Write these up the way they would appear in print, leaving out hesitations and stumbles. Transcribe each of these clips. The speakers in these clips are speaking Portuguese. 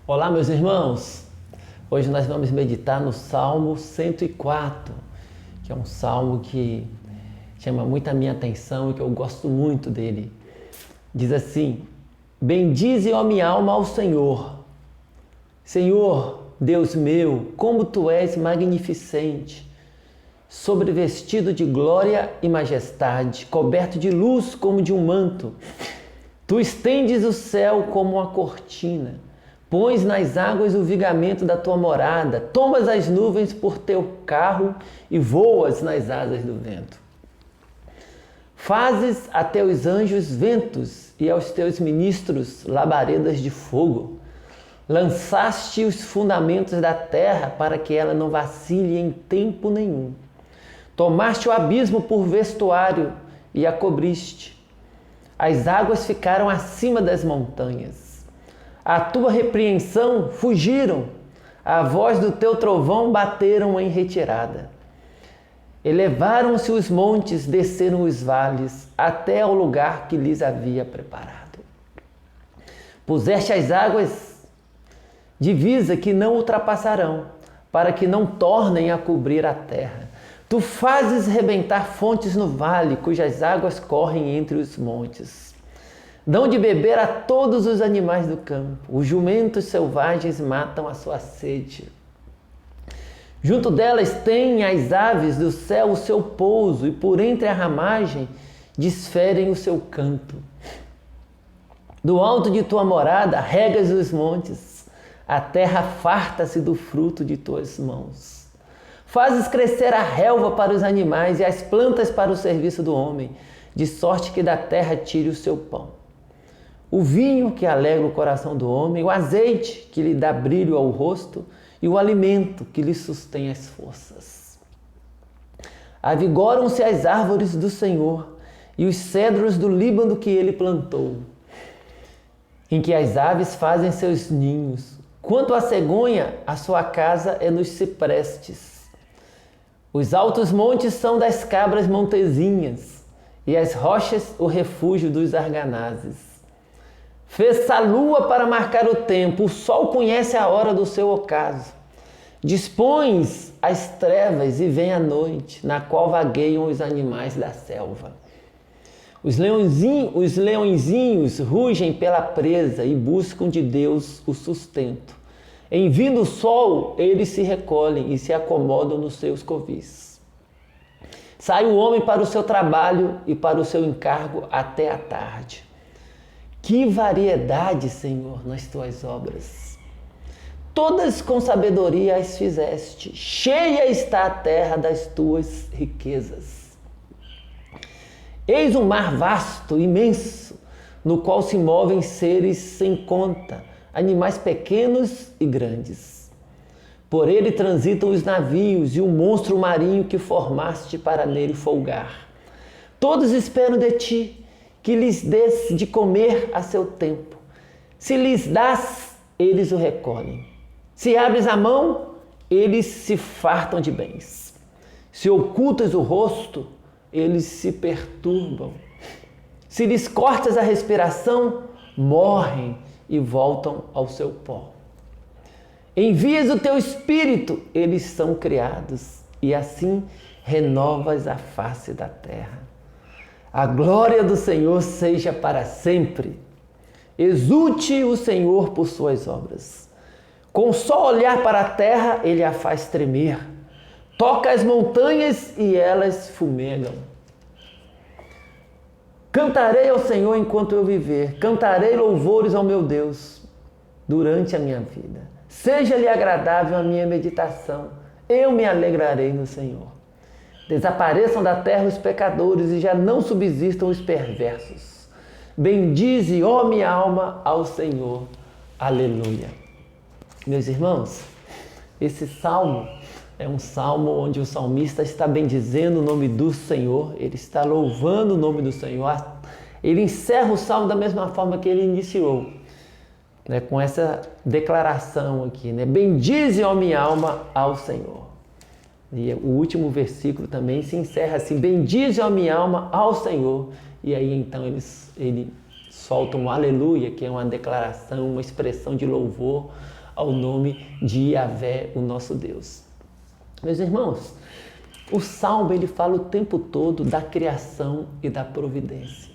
Olá, meus irmãos! Hoje nós vamos meditar no Salmo 104, que é um salmo que chama muito a minha atenção e que eu gosto muito dele. Diz assim: bendize, ó minha alma, ao Senhor. Senhor, Deus meu, como Tu és magnificente, sobrevestido de glória e majestade, coberto de luz como de um manto. Tu estendes o céu como uma cortina, pões nas águas o vigamento da tua morada, tomas as nuvens por teu carro e voas nas asas do vento. Fazes a teus anjos ventos e aos teus ministros labaredas de fogo. Lançaste os fundamentos da terra para que ela não vacile em tempo nenhum. Tomaste o abismo por vestuário e a cobriste. As águas ficaram acima das montanhas. A tua repreensão fugiram. A voz do teu trovão bateram em retirada. Elevaram-se os montes, desceram os vales, até ao lugar que lhes havia preparado. Puseste as águas divisa que não ultrapassarão, para que não tornem a cobrir a terra. Tu fazes rebentar fontes no vale, cujas águas correm entre os montes. Dão de beber a todos os animais do campo. Os jumentos selvagens matam a sua sede. Junto delas têm as aves do céu o seu pouso, e por entre a ramagem desferem o seu canto. Do alto de tua morada regas os montes. A terra farta-se do fruto de tuas mãos. Fazes crescer a relva para os animais e as plantas para o serviço do homem, de sorte que da terra tire o seu pão. O vinho que alegra o coração do homem, o azeite que lhe dá brilho ao rosto e o alimento que lhe sustém as forças. Avigoram-se as árvores do Senhor e os cedros do Líbano que ele plantou, em que as aves fazem seus ninhos. Quanto à cegonha, a sua casa é nos ciprestes. Os altos montes são das cabras montezinhas, e as rochas o refúgio dos arganazes. Fez a lua para marcar o tempo, o sol conhece a hora do seu ocaso. Dispões as trevas e vem a noite, na qual vagueiam os animais da selva. Os leõezinhos rugem pela presa e buscam de Deus o sustento. Em vindo o sol, eles se recolhem e se acomodam nos seus covis. Sai o homem para o seu trabalho e para o seu encargo até a tarde. Que variedade, Senhor, nas tuas obras! Todas com sabedoria as fizeste. Cheia está a terra das tuas riquezas. Eis um mar vasto, imenso, no qual se movem seres sem conta, animais pequenos e grandes. Por ele transitam os navios e o monstro marinho que formaste para nele folgar. Todos esperam de ti, que lhes dês de comer a seu tempo. Se lhes dás, eles o recolhem. Se abres a mão, eles se fartam de bens. Se ocultas o rosto, eles se perturbam. Se lhes cortas a respiração, morrem e voltam ao seu pó. Envias o teu espírito, eles são criados, e assim renovas a face da terra. A glória do Senhor seja para sempre. Exulte o Senhor por suas obras. Com só olhar para a terra, ele a faz tremer. Toca as montanhas e elas fumegam. Cantarei ao Senhor enquanto eu viver. Cantarei louvores ao meu Deus durante a minha vida. Seja-lhe agradável a minha meditação. Eu me alegrarei no Senhor. Desapareçam da terra os pecadores e já não subsistam os perversos. Bendize, ó minha alma, ao Senhor. Aleluia. Meus irmãos, esse salmo é um salmo onde o salmista está bendizendo o nome do Senhor, ele está louvando o nome do Senhor. Ele encerra o salmo da mesma forma que ele iniciou, né, com essa declaração aqui, né? Bendize, ó minha alma, ao Senhor. E o último versículo também se encerra assim: bendize, ó minha alma, ao Senhor. E aí então ele solta um aleluia, que é uma declaração, uma expressão de louvor ao nome de Yahvé, o nosso Deus. Meus irmãos, o Salmo ele fala o tempo todo da criação e da providência.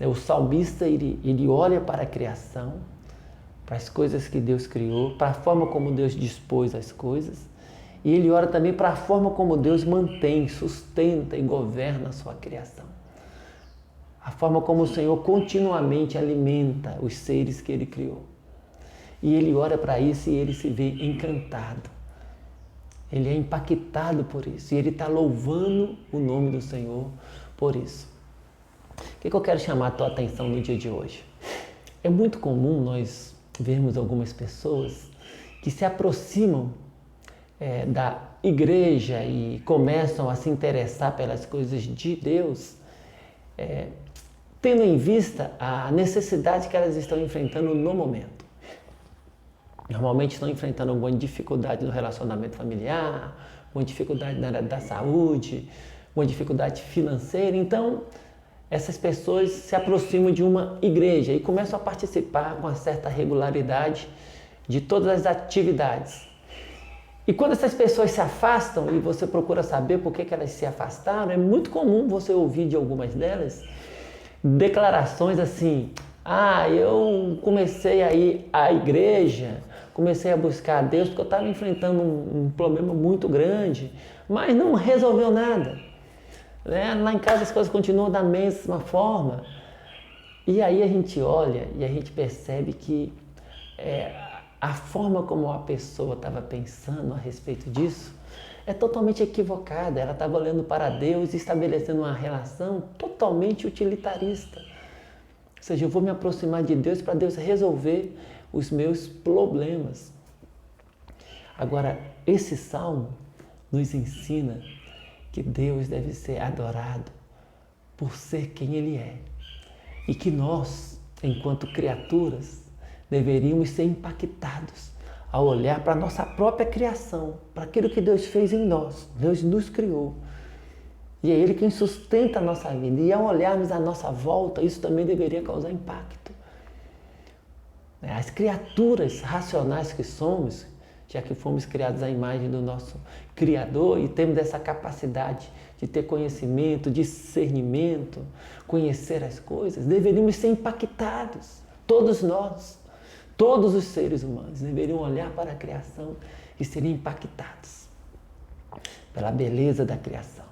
O salmista ele olha para a criação, para as coisas que Deus criou, para a forma como Deus dispôs as coisas, e ele olha também para a forma como Deus mantém, sustenta e governa a sua criação. A forma como o Senhor continuamente alimenta os seres que Ele criou. E ele olha para isso e ele se vê encantado. Ele é impactado por isso. E ele está louvando o nome do Senhor por isso. O que eu quero chamar a tua atenção no dia de hoje? É muito comum nós vermos algumas pessoas que se aproximam da igreja e começam a se interessar pelas coisas de Deus, tendo em vista a necessidade que elas estão enfrentando no momento. Normalmente estão enfrentando alguma dificuldade no relacionamento familiar, uma dificuldade na área da saúde, uma dificuldade financeira. Então, essas pessoas se aproximam de uma igreja e começam a participar com uma certa regularidade de todas as atividades. E quando essas pessoas se afastam e você procura saber por que elas se afastaram, é muito comum você ouvir de algumas delas declarações assim: eu comecei a ir à igreja, comecei a buscar a Deus porque eu estava enfrentando um problema muito grande, mas não resolveu nada. Lá em casa as coisas continuam da mesma forma. E aí a gente olha e a gente percebe que a forma como a pessoa estava pensando a respeito disso é totalmente equivocada. Ela estava olhando para Deus e estabelecendo uma relação totalmente utilitarista. Ou seja, eu vou me aproximar de Deus para Deus resolver os meus problemas. Agora, esse salmo nos ensina que Deus deve ser adorado por ser quem Ele é. E que nós, enquanto criaturas, deveríamos ser impactados ao olhar para a nossa própria criação, para aquilo que Deus fez em nós. Deus nos criou. E é Ele quem sustenta a nossa vida. E ao olharmos à nossa volta, isso também deveria causar impacto. As criaturas racionais que somos, já que fomos criados à imagem do nosso Criador e temos essa capacidade de ter conhecimento, discernimento, conhecer as coisas, deveríamos ser impactados. Todos nós, todos os seres humanos deveriam olhar para a criação e serem impactados pela beleza da criação.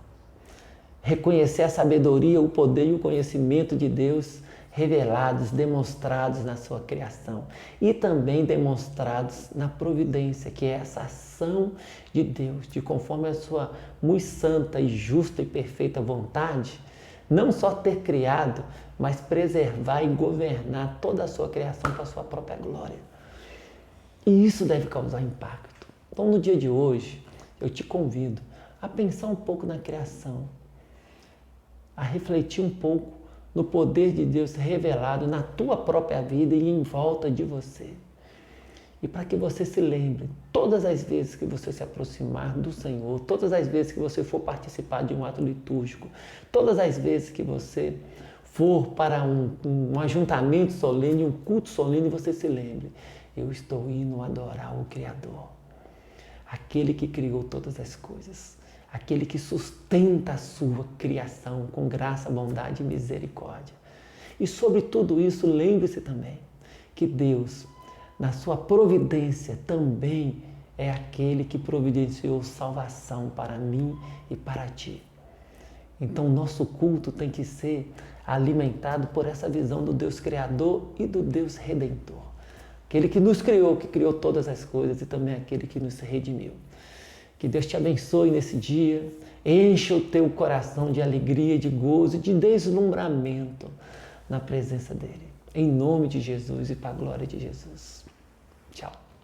Reconhecer a sabedoria, o poder e o conhecimento de Deus revelados, demonstrados na sua criação e também demonstrados na providência, que é essa ação de Deus, de conforme a sua muito santa e justa e perfeita vontade, não só ter criado, mas preservar e governar toda a sua criação para a sua própria glória. E isso deve causar impacto. Então, no dia de hoje, eu te convido a pensar um pouco na criação, a refletir um pouco no poder de Deus revelado na tua própria vida e em volta de você. E para que você se lembre, todas as vezes que você se aproximar do Senhor, todas as vezes que você for participar de um ato litúrgico, todas as vezes que você for para um ajuntamento solene, um culto solene, você se lembre, eu estou indo adorar o Criador, aquele que criou todas as coisas, aquele que sustenta a sua criação com graça, bondade e misericórdia. E sobre tudo isso, lembre-se também que Deus, na sua providência, também é aquele que providenciou salvação para mim e para ti. Então, nosso culto tem que ser alimentado por essa visão do Deus Criador e do Deus Redentor. Aquele que nos criou, que criou todas as coisas e também aquele que nos redimiu. Que Deus te abençoe nesse dia, encha o teu coração de alegria, de gozo, de deslumbramento na presença dEle. Em nome de Jesus e para a glória de Jesus. Tchau.